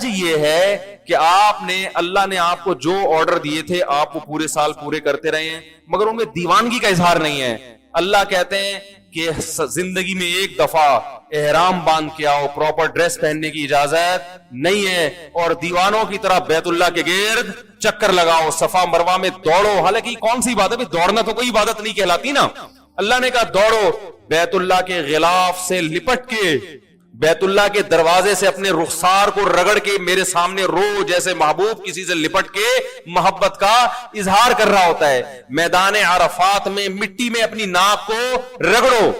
یہ ہے کہ آپ نے اللہ نے آپ کو جو آرڈر دیے تھے آپ وہ پورے سال پورے کرتے رہے ہیں، مگر ان میں دیوانگی کا اظہار نہیں ہے. اللہ کہتے ہیں کہ زندگی میں ایک دفعہ احرام باندھ کے آؤ، پراپر ڈریس پہننے کی اجازت نہیں ہے، اور دیوانوں کی طرح بیت اللہ کے گرد چکر لگاؤ، صفا مروہ میں دوڑو. حالانکہ یہ کون سی عبادت ہے؟ دوڑنا تو کوئی عبادت نہیں کہلاتی نا. اللہ نے کہا دوڑو، بیت اللہ کے غلاف سے لپٹ کے، بیت اللہ کے دروازے سے اپنے رخسار کو رگڑ کے میرے سامنے رو، جیسے محبوب کسی سے لپٹ کے محبت کا اظہار کر رہا ہوتا ہے. میدان عرفات میں مٹی میں اپنی ناک کو رگڑو.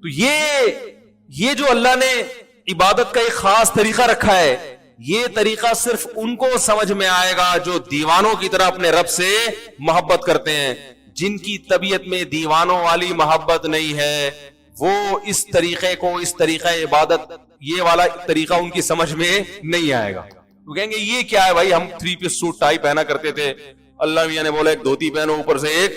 تو یہ جو اللہ نے عبادت کا ایک خاص طریقہ رکھا ہے، یہ طریقہ صرف ان کو سمجھ میں آئے گا جو دیوانوں کی طرح اپنے رب سے محبت کرتے ہیں. جن کی طبیعت میں دیوانوں والی محبت نہیں ہے، وہ اس طریقے کو، اس طریقہ عبادت، یہ والا طریقہ ان کی سمجھ میں نہیں آئے گا. وہ کہیں گے یہ کیا ہے بھائی، ہم 3 پیس سوٹ ٹائی پہنا کرتے تھے، اللہ میاں نے بولا ایک دھوتی پہنو اوپر سے ایک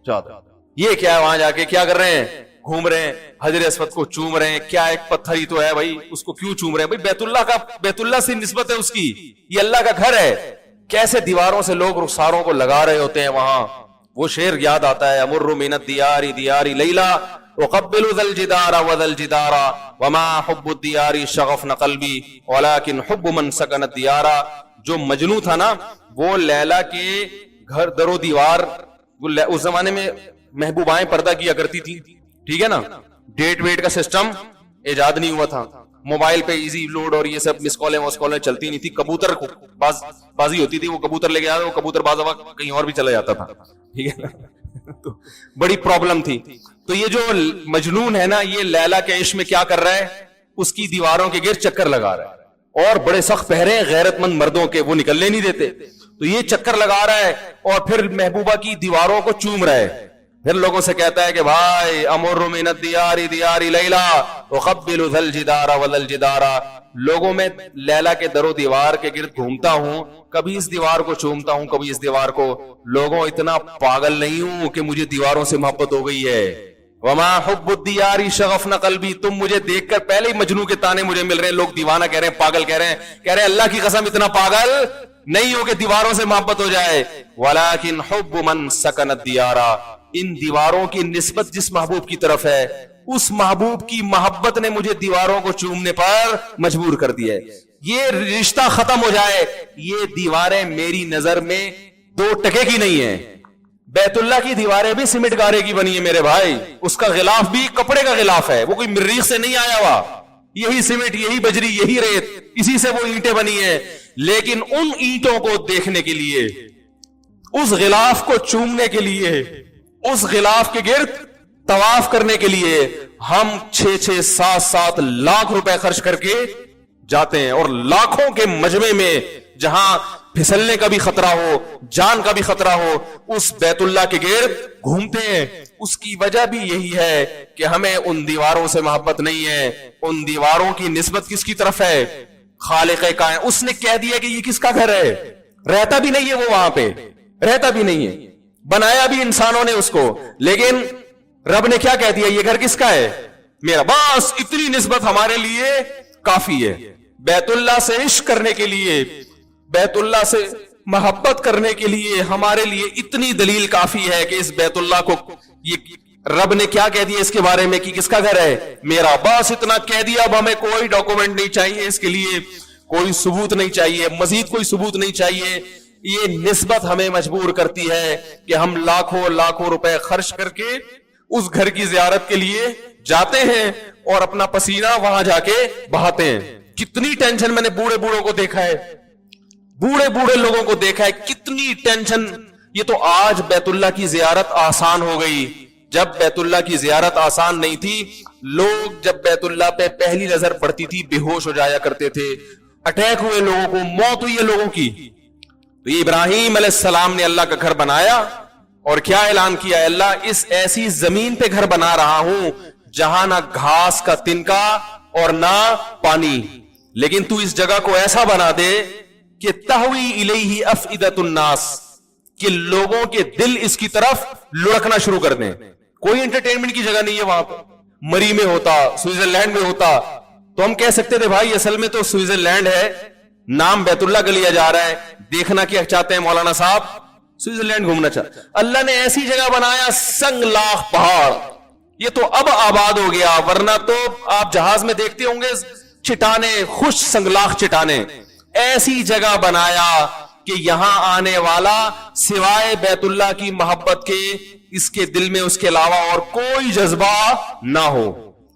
چادر. یہ کیا ہے، وہاں جا کے کیا کر رہے ہیں؟ گھوم رہے ہیں، حجر اسود کو چوم رہے ہیں. کیا ایک پتھر ہی تو ہے بھائی، اس کو کیوں چوم رہے ہیں بھائی؟ بیت اللہ سے نسبت ہے اس کی، یہ اللہ کا گھر ہے. کیسے دیواروں سے لوگ رخساروں کو لگا رہے ہوتے ہیں وہاں. وہ شعر یاد آتا ہے، امر من الدیار دیار لیلا اقبل ذا الجدار وذا الجدار وما حب الدیار شغفن قلبی ولكن حب من سکن الدیار. جو مجنوں تھا نا، وہ لیلا کے گھر در و دیوار، اس زمانے میں محبوبائیں پردہ کیا کرتی تھی، ٹھیک ہے نا، ڈیٹ ویٹ کا سسٹم ایجاد نہیں ہوا تھا، موبائل پہ ایزی لوڈ اور یہ سب مس کالیں چلتی نہیں تھی. کبوتر بازی ہوتی تھی، وہ کبوتر لے کے آیا، وہ کبوتر باز کہیں اور بھی چلا جاتا تھا، ٹھیک ہے نا. تو بڑی پرابلم تھی. تو یہ جو مجنون ہے نا، یہ لیلا کے عشق میں کیا کر رہا ہے؟ اس کی دیواروں کے گرد چکر لگا رہا ہے، اور بڑے سخت پہرے غیرت مند مردوں کے، وہ نکلنے نہیں دیتے. تو یہ چکر لگا رہا ہے اور پھر محبوبہ کی دیواروں کو چوم رہا ہے. پھر لوگوں سے کہتا ہے کہ بھائی امر من الدیار دیار لیلا اقبل ذا الجدار وذا الجدار. لوگوں میں لیلا کے در و دیوار کے گرد گھومتا ہوں، کبھی اس دیوار کو چومتا ہوں، کبھی اس دیوار کو. لوگوں اتنا پاگل نہیں ہوں کہ مجھے دیواروں سے محبت ہو گئی ہے. وما حب الدیار شغفن قلبی. تم مجھے دیکھ کر پہلے ہی مجنوں کے تانے مجھے مل رہے ہیں، لوگ دیوانہ کہہ رہے ہیں، پاگل کہہ رہے ہیں اللہ کی قسم اتنا پاگل نہیں ہو کہ دیواروں سے محبت ہو جائے. ولكن حب من سکن الدیار. ان دیواروں کی نسبت جس محبوب کی طرف ہے، اس محبوب کی محبت نے مجھے دیواروں کو چومنے پر مجبور کر دیا ہے. یہ رشتہ ختم ہو جائے. یہ دیواریں میری نظر میں 2 ٹکے کی نہیں ہیں. بیت اللہ کی دیواریں بھی سیمنٹ گارے کی بنی ہے میرے بھائی، اس کا غلاف بھی کپڑے کا غلاف ہے، وہ کوئی مریخ سے نہیں آیا ہوا. یہی سیمنٹ، یہی بجری، یہی ریت، اسی سے وہ اینٹیں بنی ہیں. لیکن ان اینٹوں کو دیکھنے کے لیے، اس غلاف کو چومنے کے لیے، اس غلاف کے گرد طواف کرنے کے لیے ہم 6 7 لاکھ روپے خرچ کر کے جاتے ہیں. اور لاکھوں کے مجمع میں جہاں پھسلنے کا بھی خطرہ ہو، جان کا بھی خطرہ ہو، اس بیت اللہ کے گرد گھومتے ہیں. اس کی وجہ بھی یہی ہے کہ ہمیں ان دیواروں سے محبت نہیں ہے. ان دیواروں کی نسبت کس کی طرف ہے؟ خالق کائنات. اس نے کہہ دیا کہ یہ کس کا گھر ہے، رہتا بھی نہیں ہے وہ وہاں پہ، رہتا بھی نہیں ہے، بنایا بھی انسانوں نے اس کو، لیکن رب نے کیا کہہ دیا؟ یہ گھر کس کا ہے؟ میرا. بس اتنی نسبت ہمارے لیے کافی ہے. بیت اللہ سے عشق کرنے کے لیے، بیت اللہ سے محبت کرنے کے لیے ہمارے لیے اتنی دلیل کافی ہے کہ اس بیت اللہ کو، یہ رب نے کیا کہہ دیا اس کے بارے میں کہ کس کا گھر ہے؟ میرا. بس اتنا کہہ دیا. اب ہمیں کوئی ڈاکومنٹ نہیں چاہیے، اس کے لیے کوئی ثبوت نہیں چاہیے، مزید کوئی ثبوت نہیں چاہیے. یہ نسبت ہمیں مجبور کرتی ہے کہ ہم لاکھوں روپے خرچ کر کے اس گھر کی زیارت کے لیے جاتے ہیں اور اپنا پسینہ وہاں جا کے بہاتے ہیں. کتنی ٹینشن میں نے بوڑھوں کو دیکھا ہے، بوڑھے لوگوں کو دیکھا ہے، کتنی ٹینشن. یہ تو آج بیت اللہ کی زیارت آسان ہو گئی. جب بیت اللہ کی زیارت آسان نہیں تھی، لوگ جب بیت اللہ پہ پہلی نظر پڑتی تھی بے ہوش ہو جایا کرتے تھے. اٹیک ہوئے لوگوں کو، موت ہوئی ہے لوگوں کی. تو یہ ابراہیم علیہ السلام نے اللہ کا گھر بنایا اور کیا اعلان کیا؟ اللہ اس ایسی زمین پہ گھر بنا رہا ہوں جہاں نہ گھاس کا تنکا اور نہ پانی، لیکن تو اس جگہ کو ایسا بنا دے کہ تہوی الیہ افئدۃ الناس، کہ لوگوں کے دل اس کی طرف لڑکنا شروع کر دیں. کوئی انٹرٹینمنٹ کی جگہ نہیں ہے وہاں پہ. مری میں ہوتا، سوئٹزرلینڈ میں ہوتا تو ہم کہہ سکتے تھے بھائی اصل میں تو سوئٹزرلینڈ ہے نام بیت اللہ کا لیا جا رہا ہے. دیکھنا کیا چاہتے ہیں مولانا صاحب؟ سوئٹزرلینڈ گھومنا چاہتے. اللہ نے ایسی جگہ بنایا سنگ لاخ پہاڑ, یہ تو اب آباد ہو گیا, ورنہ تو آپ جہاز میں دیکھتے ہوں گے چٹانے, خوش سنگلاخ چٹانے. ایسی جگہ بنایا کہ یہاں آنے والا سوائے بیت اللہ کی محبت کے اس کے دل میں اس کے علاوہ اور کوئی جذبہ نہ ہو.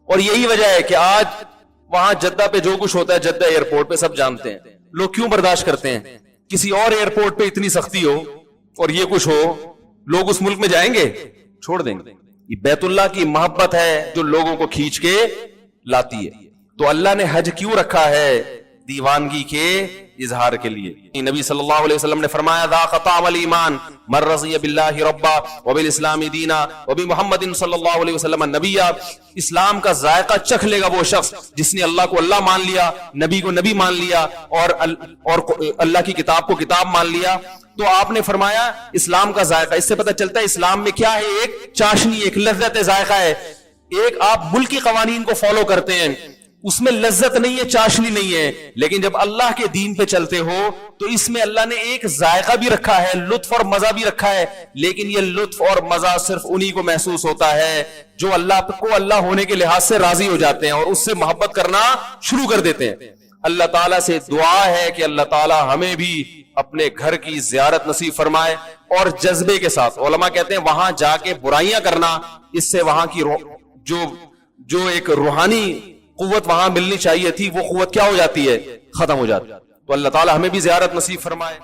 اور یہی وجہ ہے کہ آج وہاں جدہ پہ جو کچھ ہوتا ہے, جدہ ایئرپورٹ پہ سب جانتے ہیں, لوگ کیوں برداشت کرتے ہیں. کسی اور ایئرپورٹ پہ اتنی سختی ہو اور یہ کچھ ہو, لوگ اس ملک میں جائیں گے؟ چھوڑ دیں گے. یہ بیت اللہ کی محبت ہے جو لوگوں کو کھینچ کے لاتی ہے. تو اللہ نے حج کیوں رکھا ہے؟ دیوانگی کے اظہار کے لیے. نبی صلی اللہ علیہ وسلم نے فرمایا ذاق طعم الایمان من رضی باللہ ربا وبالاسلام دینا وبمحمد صلی اللہ علیہ وسلم نبیا. اسلام کا ذائقہ چکھ لے گا وہ شخص جس نے اللہ کو اللہ مان لیا, نبی کو نبی مان لیا, اور اللہ کی کتاب کو کتاب مان لیا. تو آپ نے فرمایا اسلام کا ذائقہ, اس سے پتہ چلتا ہے اسلام میں کیا ہے, ایک چاشنی, ایک لذت ذائقہ ہے. ایک آپ ملکی قوانین کو فالو کرتے ہیں, اس میں لذت نہیں ہے, چاشنی نہیں ہے, لیکن جب اللہ کے دین پہ چلتے ہو تو اس میں اللہ نے ایک ذائقہ بھی رکھا ہے, لطف اور مزہ بھی رکھا ہے. لیکن یہ لطف اور مزہ صرف انہی کو محسوس ہوتا ہے جو اللہ کو اللہ ہونے کے لحاظ سے راضی ہو جاتے ہیں اور اس سے محبت کرنا شروع کر دیتے ہیں. اللہ تعالیٰ سے دعا ہے کہ اللہ تعالیٰ ہمیں بھی اپنے گھر کی زیارت نصیب فرمائے, اور جذبے کے ساتھ. علماء کہتے ہیں وہاں جا کے برائیاں کرنا, اس سے وہاں کی جو ایک روحانی قوت وہاں ملنی چاہیے تھی وہ قوت کیا ہو جاتی ہے؟ ختم ہو جاتی ہے. تو اللہ تعالیٰ ہمیں بھی زیارت نصیب فرمائے.